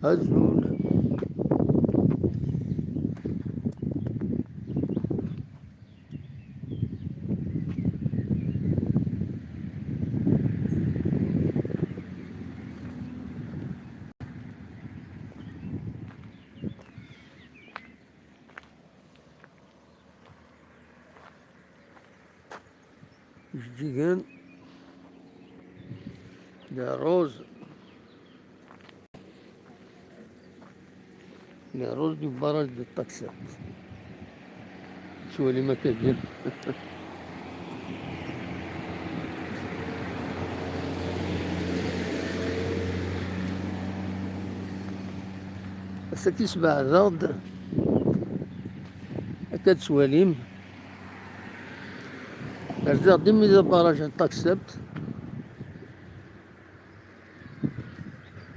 azul. جيجان لا روز، لا روز دي براج دي الطاكسات. شو اللي ما كاين. بس كيسبع ذاض أكاد سواليم أرزاق ديما إذا براج الطاكسات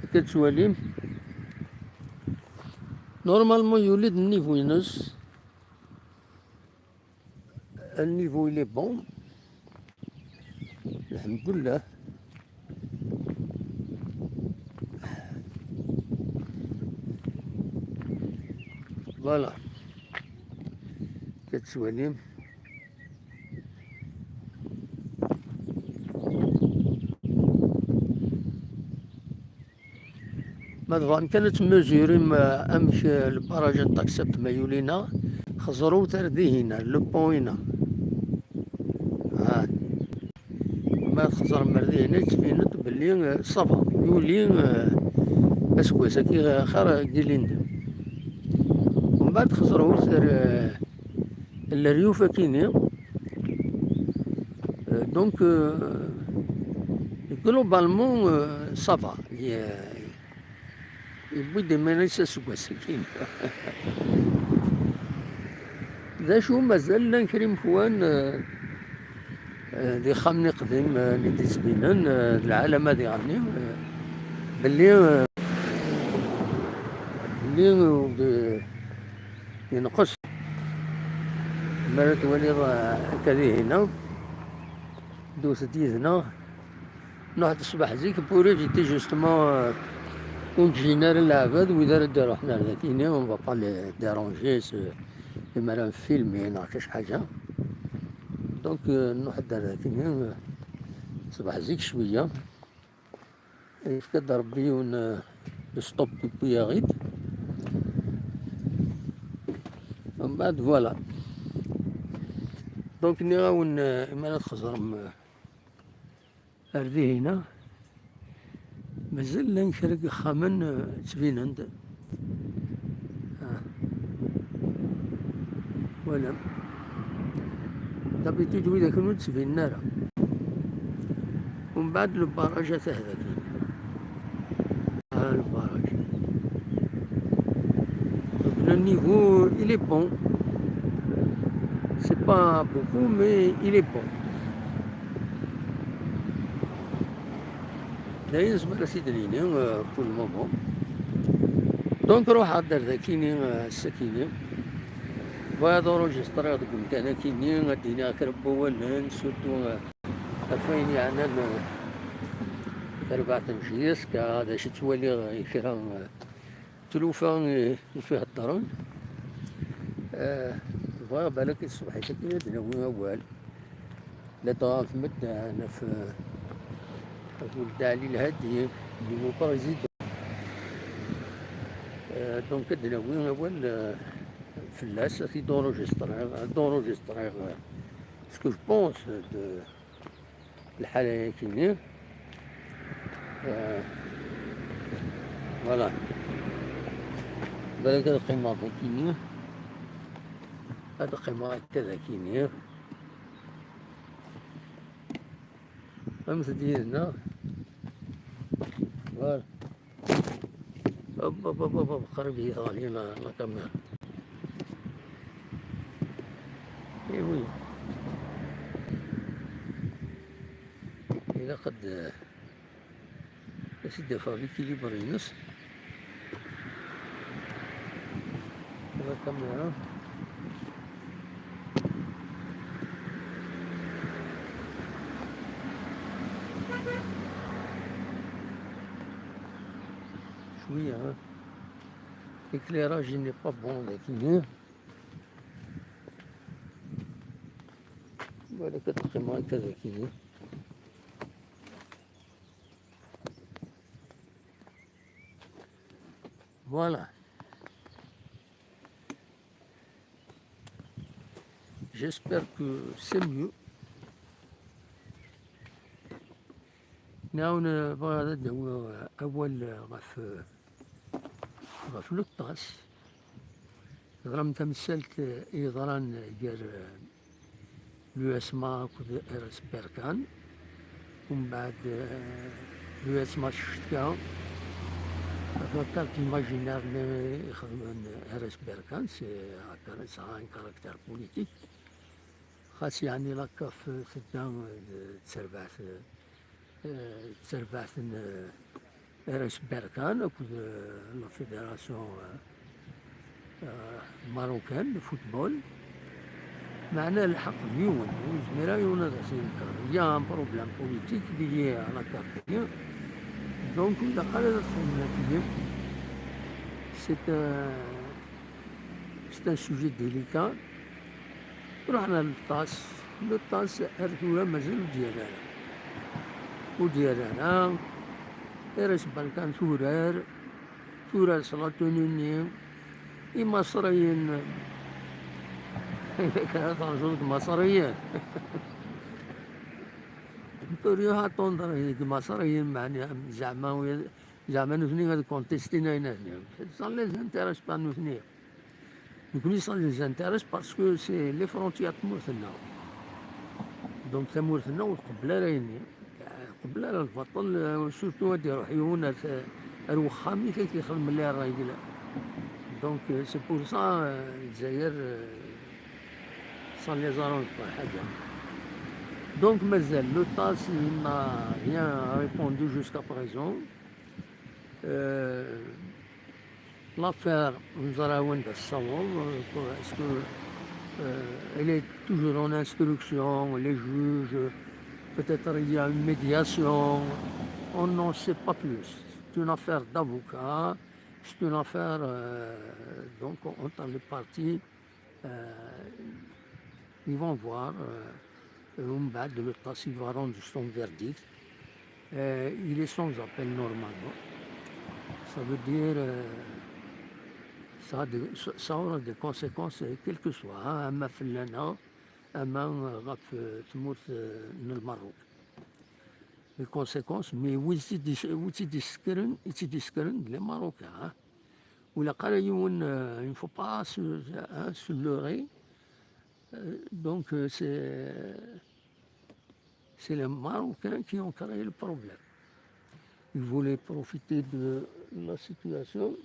أكاد سواليم. نورمالمون يولد النيفو ينس، النيفو إلي بون الحمد لله. فوالا كتسواليم. مثلا كانت مزوري أمش البراج الطاكسات ما يولينا خزرو ترديهنا لو بوينا ما تخزر مرديهنا تبينت بلي صفا يولي أسكواسا كي خير ديلين. ومن بعد خزرو الريوفة كيني. دونك جلوبالمون صافا يبوي ديما ليس أسكواسا كيني. ذا شو مازال نكريم خوان دي خامني قديم اللي تسبينن العالم هذه غني باللي ينقص مرات ولي كذي هنا دوس ديزنا نوض الصباح زيك بوري جيتي جوستومون كنت جينا للعباد وإذا رد رحنا لذاكيني اون فا با ديرونجي كيما راه فيلمي نعرفش حاجة. دونك نروح دار ذاكيني صباح زيك شوية يفكد ربي ستوب بيبويا غيد. ومن بعد فوالا دونك ني غاون إما تخزرم أردي هنا مازال نشرك خامن تبينند. ولا دابيتو دوي ذاك نو تبين نارا. ومن بعد البراجات هذاك البراج le niveau il est bon, c'est pas beaucoup mais il est bon. لا يزمر سيدريني كل مومون. دونك روح عدر ذاكيني السكيني وهذا روجستر هذا قلت انا كيني غادينا كربو ولن سورتو افين يعني أربعة مجيس كهذا شي تولي فيها تلوفة فيها الضرن. فوالا بالك الصبح كي دناوي أول لا طاف مدة أنا في ولد علي الهادي اللي هو بريزيدون. دونك دناوي أول فلاس في دونروجستريغ سكو جو بونس الحالة كيني. فوالا بالك هاد القيمة كيني هاد القيمة كذا كيني فهمت ديالنا. فوالا هوب قرب يغالي لا كاميرا. ايوي إذا قد سيدي فابي كيليبر ينس لا كاميرا. شوية l'éclairage n'est pas bon لكن voilà كتقيمها كذا كذا. Voilà. J'espère que c'est mieux. ناوي بغا ندوي أول غف لوطاس ضرم تمثلت إيضران ديال لو اس ماك و ار اس بيركان ومن بعد لو اس ماك شتكا فكرت ايماجينير اللي يخدمون ار اس بيركان سي هكا سا ان كاركتير بوليتيك خاص يعني لاكا في الدان تسربعت ار اس بيركان وكل لا فيدراسيون ماروكان دو فوتبول معنا الحق ديون وزميرا يونا يا ان بروبليم بوليتيك ليي على كارتيا دونك إذا قال النتيجة سيت ان سوجي ديليكا رحنا للطاس عرفوها مازال وديالنا إرس بلكان ثورار سلاطونيني مصريين كانت رجل مصريين توريوها تنظر هيك مصريين معني زعما نثني هاد كونتيستينا هنا صار لي زانتيريس با نثني نكوني صار لي زانتيريس باسكو سي لي فرونتيير تمورتنا دونك تمورتنا وقبل رايني قبل البطل سورتو هادي يروح يونا الوخامي كيخدم ليها الراجل دونك سي بور سا الجزائر صار لي زارون حاجه. Donc, le TAS n'a rien répondu jusqu'à présent. L'affaire nous a rendu de savoir est-ce qu'elle est toujours en instruction, les juges, peut-être il y a une médiation, on n'en sait pas plus. C'est une affaire d'avocat, c'est une affaire, donc entre les parties, ils vont voir. ومن بعد لو طاس va rendre son verdict. Il est sans appel normalement. Ça veut dire ça aura des conséquences quelles que soient أما في لنا أما غف تموت من المغرب. Les conséquences mais وتي ديسكرن les Marocains ولا قال يون il ne faut pas se leurrer. Donc c'est les Marocains qui ont créé le problème. Ils voulaient profiter de la situation.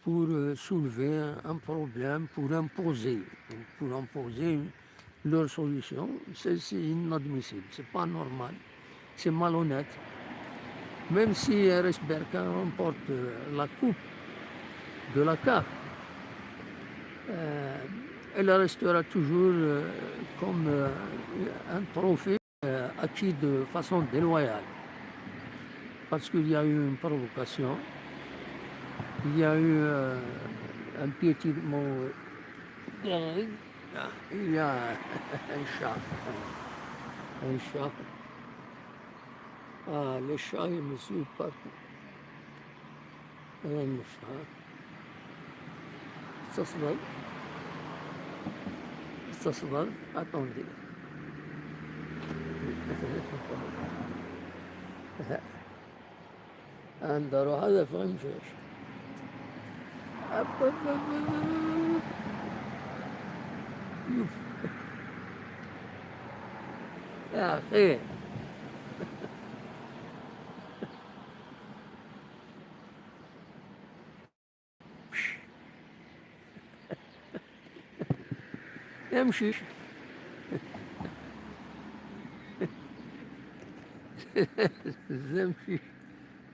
Pour soulever un problème, pour imposer leur solution. C'est inadmissible, c'est pas normal, c'est malhonnête. Même si RS Berkane remporte la coupe de la CAF, elle restera toujours comme un trophée acquis de façon déloyale. Parce qu'il y a eu une provocation, il y a eu un piétinement, il y a un chat. Ah, les chats, ils me suivent partout. Un chat. استصغر attendez. أندرو هذا فهم فيش يا أخي يمشي يمشي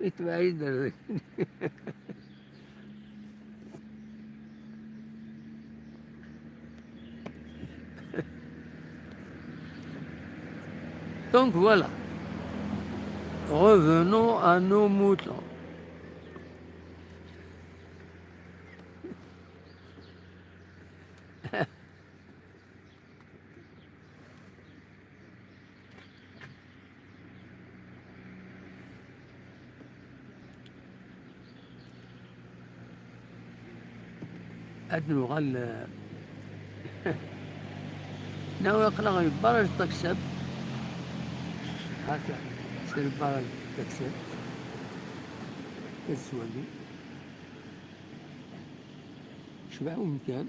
يتبعيد. Donc voilà. Revenons à nos moutons. أدنغال ناوي أقلع البرج تكسب هكا سير البرج تكسب كتسوالي شبع ومكان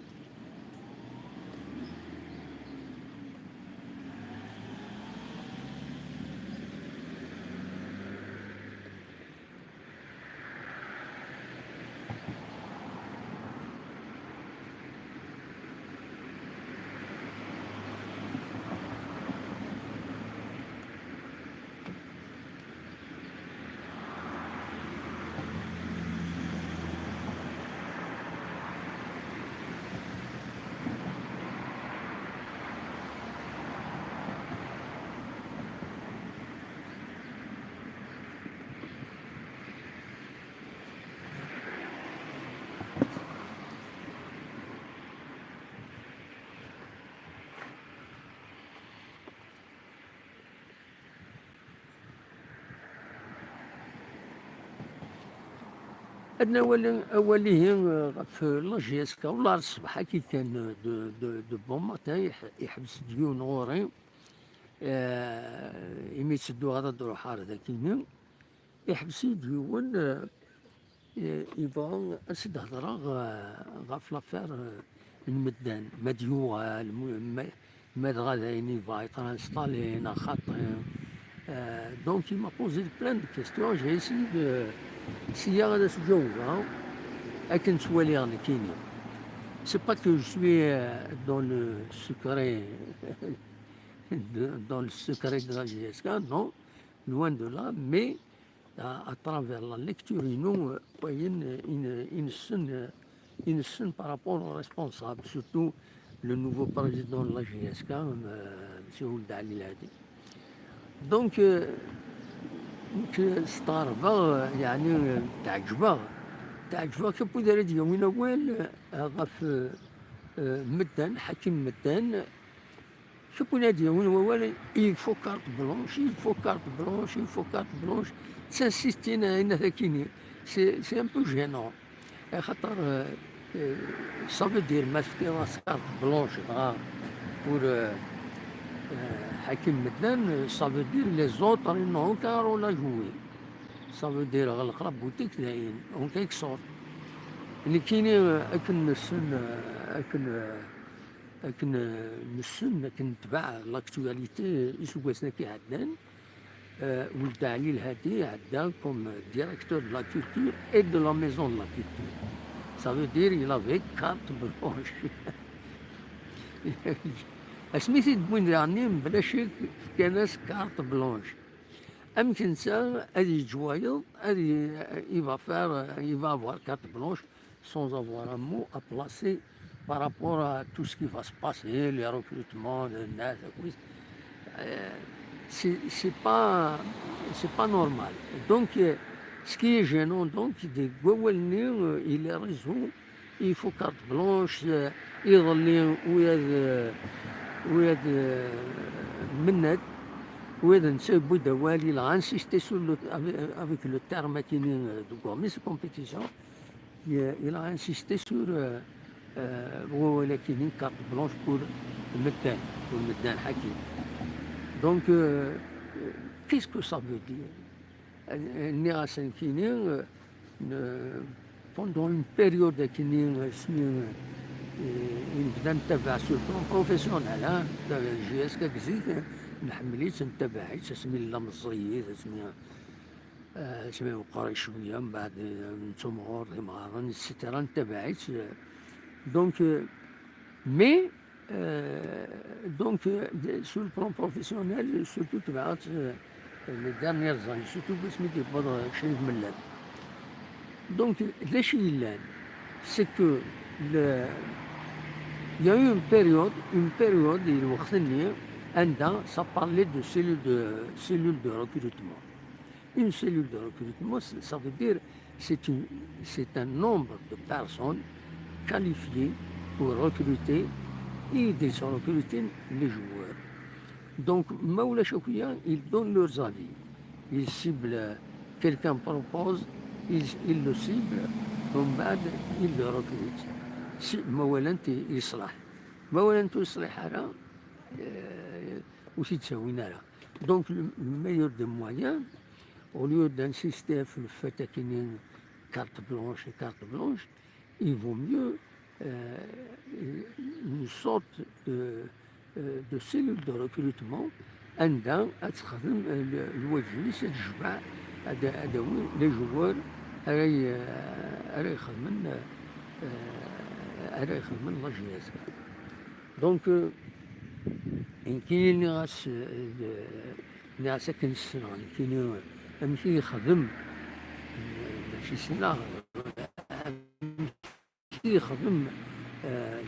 عندنا أوليه في لاجيسكا ولا الصباح كي كان دو بون ماتان يحبس ديون غوري يمي تسدو غادا درو حار ذاكيني يحبس ديون يبغى أسد هضرة غاف لافير المدان مديوغال ماد غادا يبغى يترانسطالي خاطين دونك il m'a posé plein de questions j'ai essayé de سيا غادا تجاوبها لكن توالي غادي كاينين سي با كو جو سوي دون لو سكري dans le secret de la GSK, non, loin de là, mais à travers la lecture, nous voyons une scène par rapport aux responsables, surtout le nouveau président de la GSK, M. Ould Ali Ladi. Donc, استغربا يعني تعجبا كيف دار هاد يومين اول غاف مدان حكيم مدان شوفوا هاد يومين اول يفو كارت بلونش يفو كارت بلونش يفو كارت بلونش تنسيستين هنا ذاكيني سي ان بو جينون خاطر صافي دير ما في راس كارت بلونش دغا بور حكيم مدان صافي دير لي زوطر انهم كارو لا جوي صافي دير غلق بوتيك داين اون كيك سورت اللي كاينين اكن نسن اكن نتبع لاكتواليتي يسواسنا كي عدنان ولد علي الهادي عدا كوم ديريكتور دو لا كولتور اي دو لا ميزون دو لا كولتور صافي دير il avait carte blanche اسميتي تبوين يعني بلا شك كان ناس كارت بلونش ام كنسا هادي جوايض هادي يفا فار يفا افوار كارت بلونش سون افوار ان مو ا بلاسي بارابور ا تو سكي فا سباسي لي ريكروتمون الناس سي با نورمال دونك سكي جينون دونك دي قوالني الى ريزون يفو كارت بلونش يظلي وياد مناد وياد نسيبو دوالي لا انسيستي سور افيك لو تيرم كاينين دو كوميس كومبيتيسيون il a insisté sur ولا كاينين كارت بلونش بور المدان حكيم دونك كيسكو سا فو دير النغاسن كاينين بوندون اون بيريود كاينين سنين نبدا نتابع سو بلون بروفيسيونال جي اس كا كزيت نحمليت نتابعيت اسمي لا مزيد اسمي وقري شويه من بعد نتومغور دي مغارن اكسيتيرا نتابعيت دونك مي دونك سو البلون بروفيسيونال سورتو تبعت لي دارنيير زاني سورتو باسمي تيبض شريف ملان دونك لاش يلان سي كو il y a eu une période, il y a ça parlait de cellules de recrutement. Une cellule de recrutement, ça veut dire c'est un nombre de personnes qualifiées pour recruter et de recruter les joueurs. Donc, Maoula Choukia, ils donnent leurs avis. Ils ciblent, quelqu'un propose, ils le ciblent, ومن بعد ils le recrutent. مولا انت يصلح مولا انت يصلح هذا وش تسوينا له. Donc le meilleur des moyens, au lieu d'insister sur le fait qu'il y ait une carte blanche et carte blanche, il vaut mieux une sorte de cellule de recrutement عندها تخدم الوجيس تجمع les joueurs راهي يخدمن لا جي اس. دونك كاين اللي ساكن السنة، كاين يمشي يخدم ماشي سنة، يمشي يخدم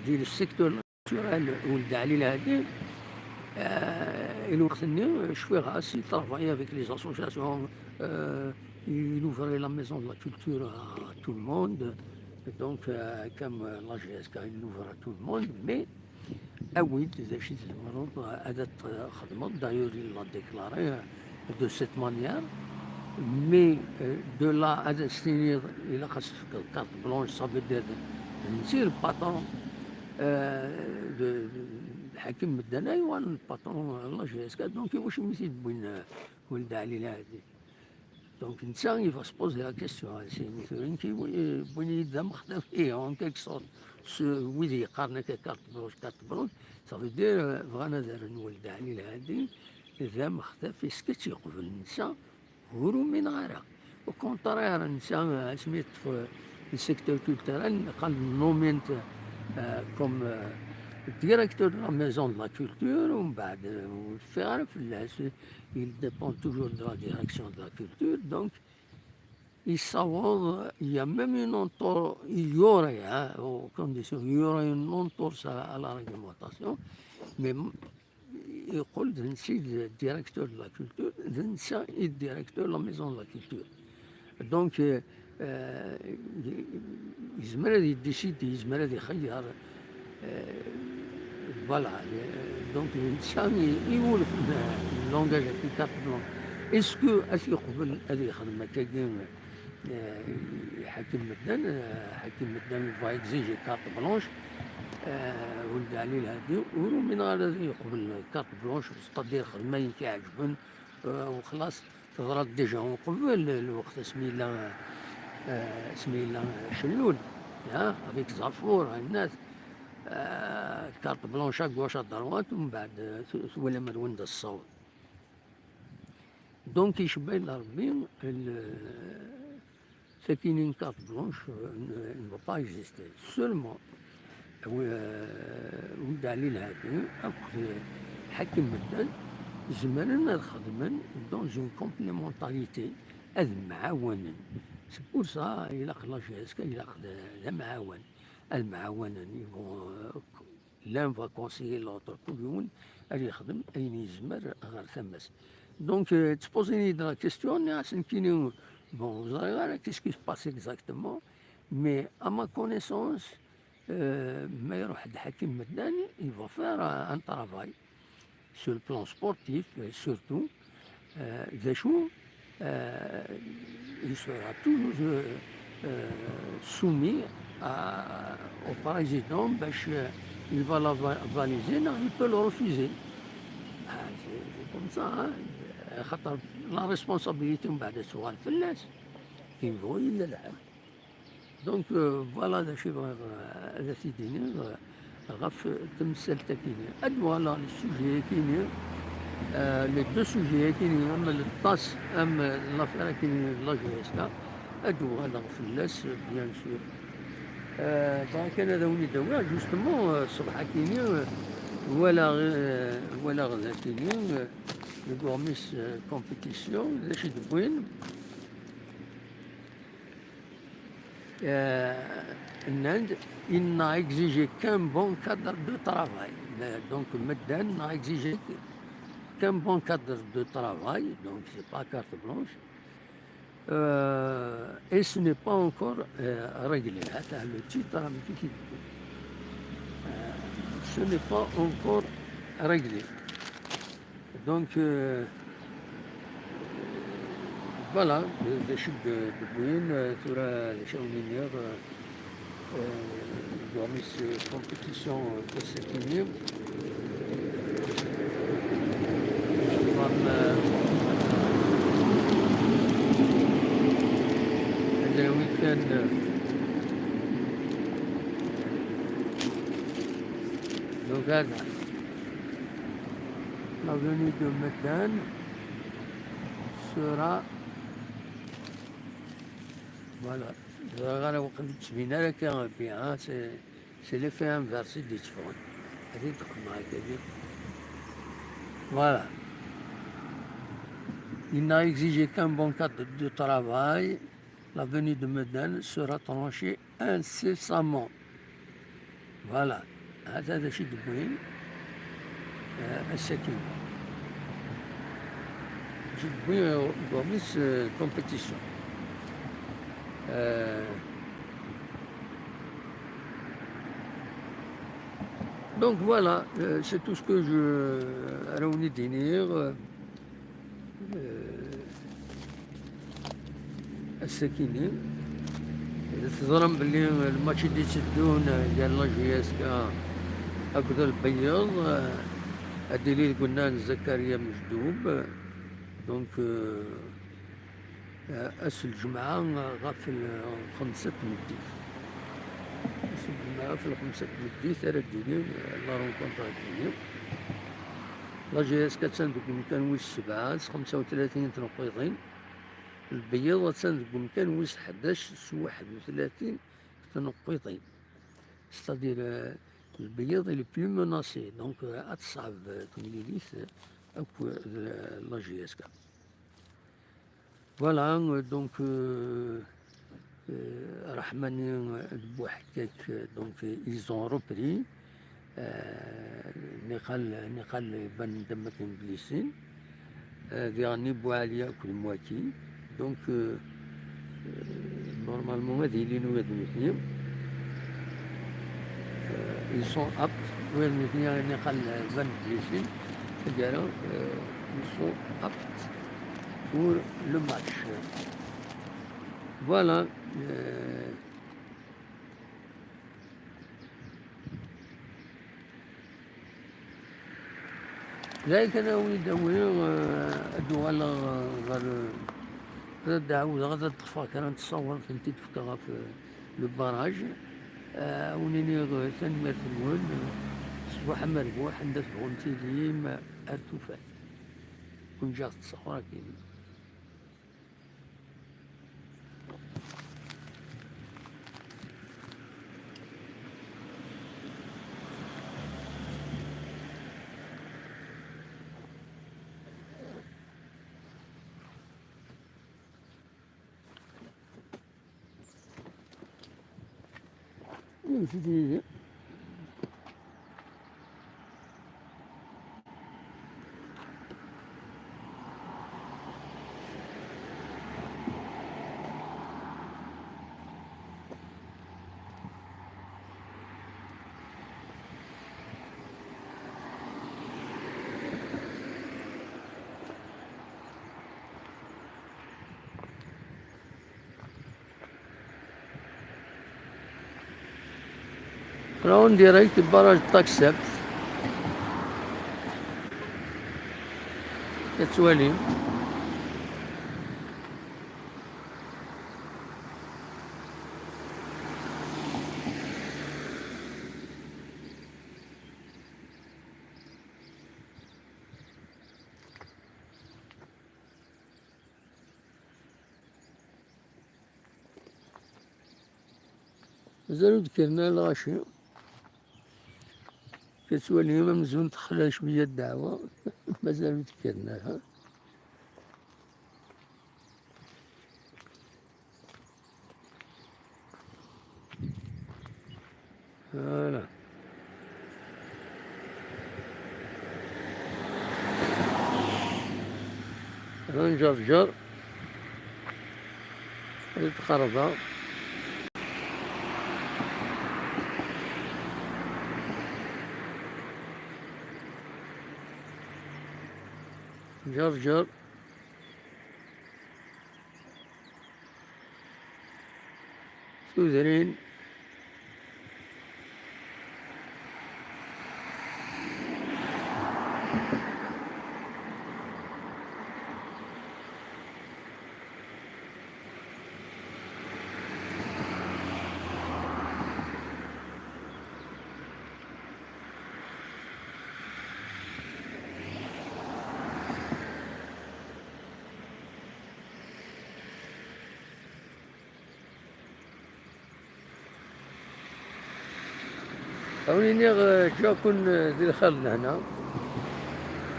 ديال السيكتور ناتورال ولد عليه هادي. Je fais il travaille avec les associations, il ouvrait la maison de la culture à tout le monde, donc comme la GSK il ouvre à tout le monde, mais ah oui, d'ailleurs il l'a déclaré de cette manière, mais de là à définir il a carte blanche, ça veut dire c'est le patron الحاكم مدناي وانا الباترون الله جي. دونك واش مثيل ولد علي الهادي. دونك انت il va se poser la question سي مثلا كيبغي يبدا مخدم فيه اون كيك صوت ويدي يقارنك كارت بلوش كارت بلوش صافي دير بغانا دار ولد علي الهادي اذا مخدم في سكت يقبل النساء هورو من غيرها. وكونترير النساء سميت في السيكتور كولتورال قال نومينت comme directeur de la maison de la culture, il dépend toujours de la direction de la culture, donc il savoir, il y a même une entorse, il y aurait, aux conditions, il y aurait une entorse à la réglementation, mais il le directeur de la culture, le directeur de la maison de la culture. Donc, يزمر يديسيد يزمر يخير فوالا. دونك الانسان يقول في اللونجاج في كارت بلون اسكو اش يقبل هذه يخدم كاين حكيم مدن فا اكزيجي كارت بلونش ولد علي الهادي ومن غير يقبل كارت بلونش ستادير خدمه كيعجبن وخلاص تضرب ديجا وقبل الوقت سميلا شلول هذيك زافور الناس كارت بلونشا كواش دروات ومن بعد ولا مرون الصوت. دونك يشبه لربي ساكنين كارت بلونش نو با اكزيستي سولمون ولد علي الهادي حكم مدن زمرنا الخدمن دون اون كومبليمونتاريتي هذ معاونا. سي بور سا إلا لا جي إلا معاون المعاون لان فا كونسيي لوطر كل يوم اللي يخدم أين يزمر غير ثماس. دونك تبوزيني لا كيستيون عشان كاينين بون زغير كيس كي سباس اكزاكتومون مي اما كونيسونس ما يروح الحكيم مداني يفا فير ان طرافاي sur le plan sportif surtout ذا شو il sera toujours soumis au président, il va la valider, non, il peut le refuser. C'est comme ça, la responsabilité من بعد سؤال في الناس كيبغوا إلا الحال. دونك فوالا هذا شي هذا سيديني غاف تمثل كاينين فوالا السوجي كاينين لي دو سوجي كاينين اما الطاس اما لافير كاينين لا جي اس كا ادو هذا في الناس بيان سور. كان هذا ولي دوا جوستومون الصبح كاينين ولا غدا كاينين لو غورميس كومبيتيسيون ذا شي دوين L'Inde, il n'a exigé qu'un bon cadre de travail. Donc, Medden n'a exigé qu'un bon cadre de travail, donc c'est pas carte blanche. Et ce n'est pas encore réglé. Le titre, ce n'est pas encore réglé. Donc, voilà, des chutes de Bouine, les Chaounières, dans cette compétition de cette année. Le week-end, donc là, la venue de Medan sera, voilà, c'est l'effet inversé des chevaux. Voilà. Il n'a exigé qu'un bon cadre de travail. La venue de Medan sera tranchée incessamment. Voilà. هذا شيء مهم. السكين. شيء مهم dans cette compétition. Donc voilà, c'est tout ce que je réunis dire. السكينين إذا تظلم باللي الماتش اللي يسدون ديال لاجياسكا هكذا البياض هادي اللي قلنا زكريا مجدوب دونك أس الجمعة غاف الخمسة مديت أس الجمعة في الخمسة مديت راه دينين لا رونكونتر دينين لاجياسكا تساندوك كان ويس 7 35 تنقيطين البياض تنقول كان ويس 11 سوا 31 تنقيطين ستادير البياض اللي بلو مناسي دونك اتصعب كمليليث اكو لاجياسكا فوالا دونك رحماني بوحكاك دونك ايزون روبري نقال بان دمك انجليسين غيغني بواليا كل مواتي دونك نورمالمون هذه اللي نواد مثنيا ils sont aptes وين مثنيا نقال بان انجليسين قالوا ils sont aptes pour le match voilà ذلك انا وليد الدول غير غادا تطفى كان نتصور كنت تفكرها في لو باراج ونيني ثاني مرتبون صباح مربوح عندك غنتي ديما ارتفات كون جات تصور كيما سيدي راون ديريكت براج طاكسبت كتوالي مازالو ذكرنا الغاشي كتولي ممزون تخلى شوية الدعوة مازالو ذكرناها فوالا غنجرجر القرضة جرجر سوذرين أوليني جاكون ذي الخل هنا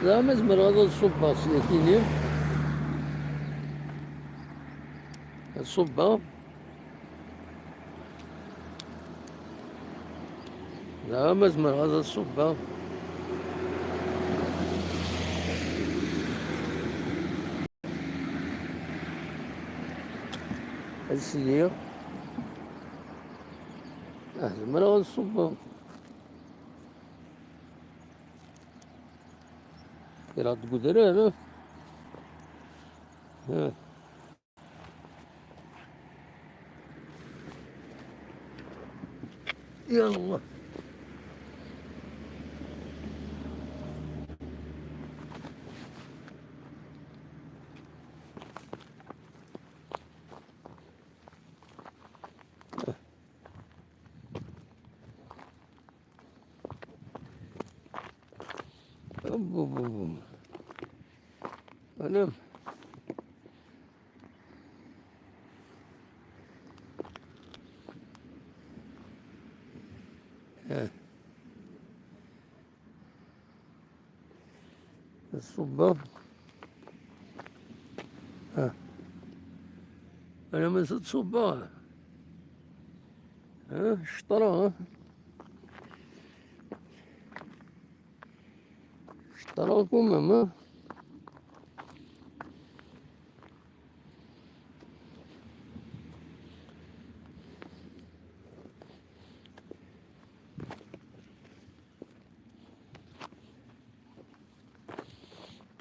لا مزمر هذا الصبا سيكيني الصبا لا مزمر هذا الصبا السير مزمر هذا الصبا يراد قدرانه يا الله أنا الصبا أنا من ست صبا اشترى اشتراكم ماما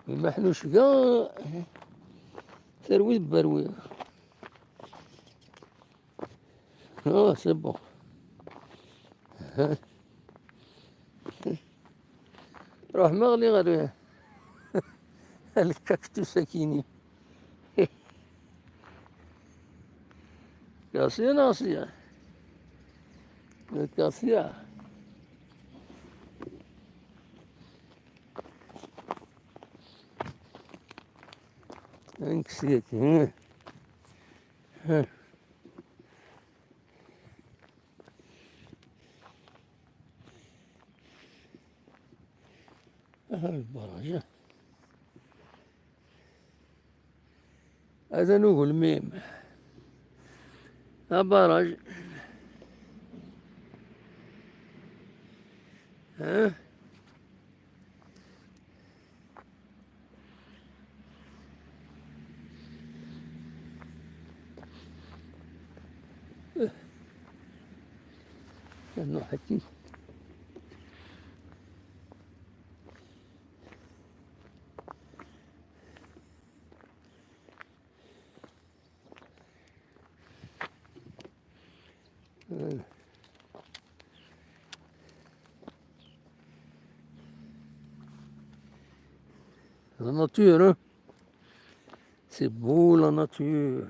المحلوش كاع تروي بروي سي بون روح مغلي غير الكاكتوس كيني كاسية ناصية كاسية انكسيك البراجة هذا نقول ميم براج انه حكي la nature, hein. C'est beau la nature.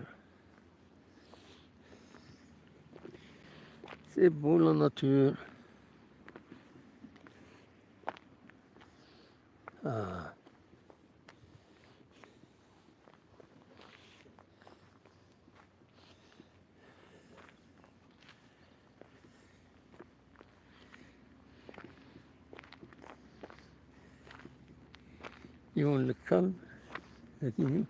C'est beau la nature. يقول لك كلب لكن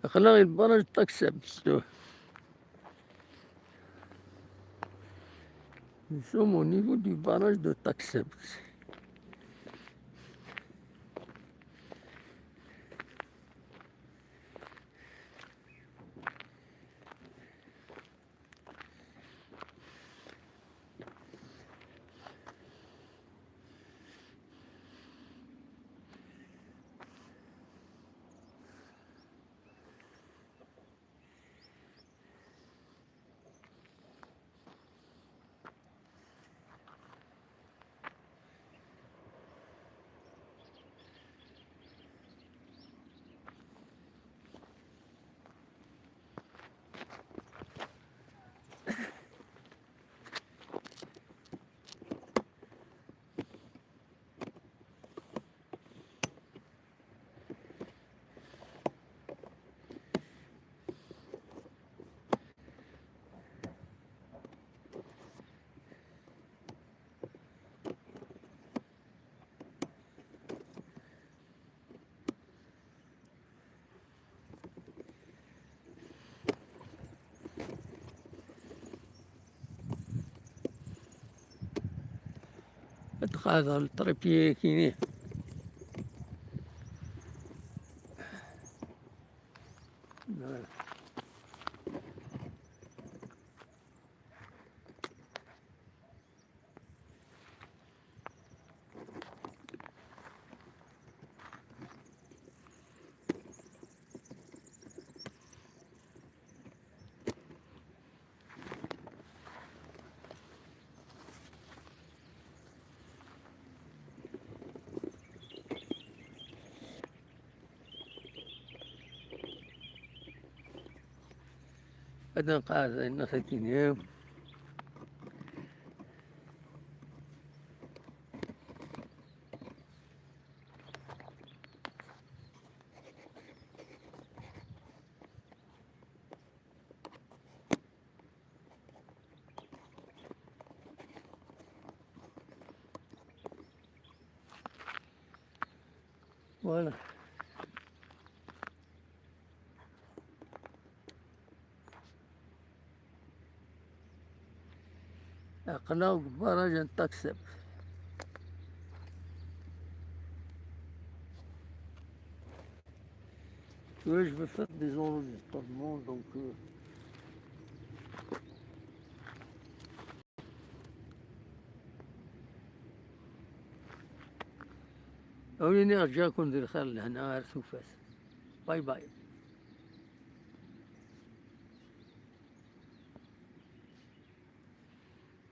خلاص البرج تكسب. Nous sommes au niveau du barrage de Taksebt. هذا التربية كيني. هذا قاعدة الناس كيني. Voilà. أقلاق برج تكسب. Tu vois, je veux faire des enregistrements, donc أولي نرجعكم ندير خير لهنا. باي باي.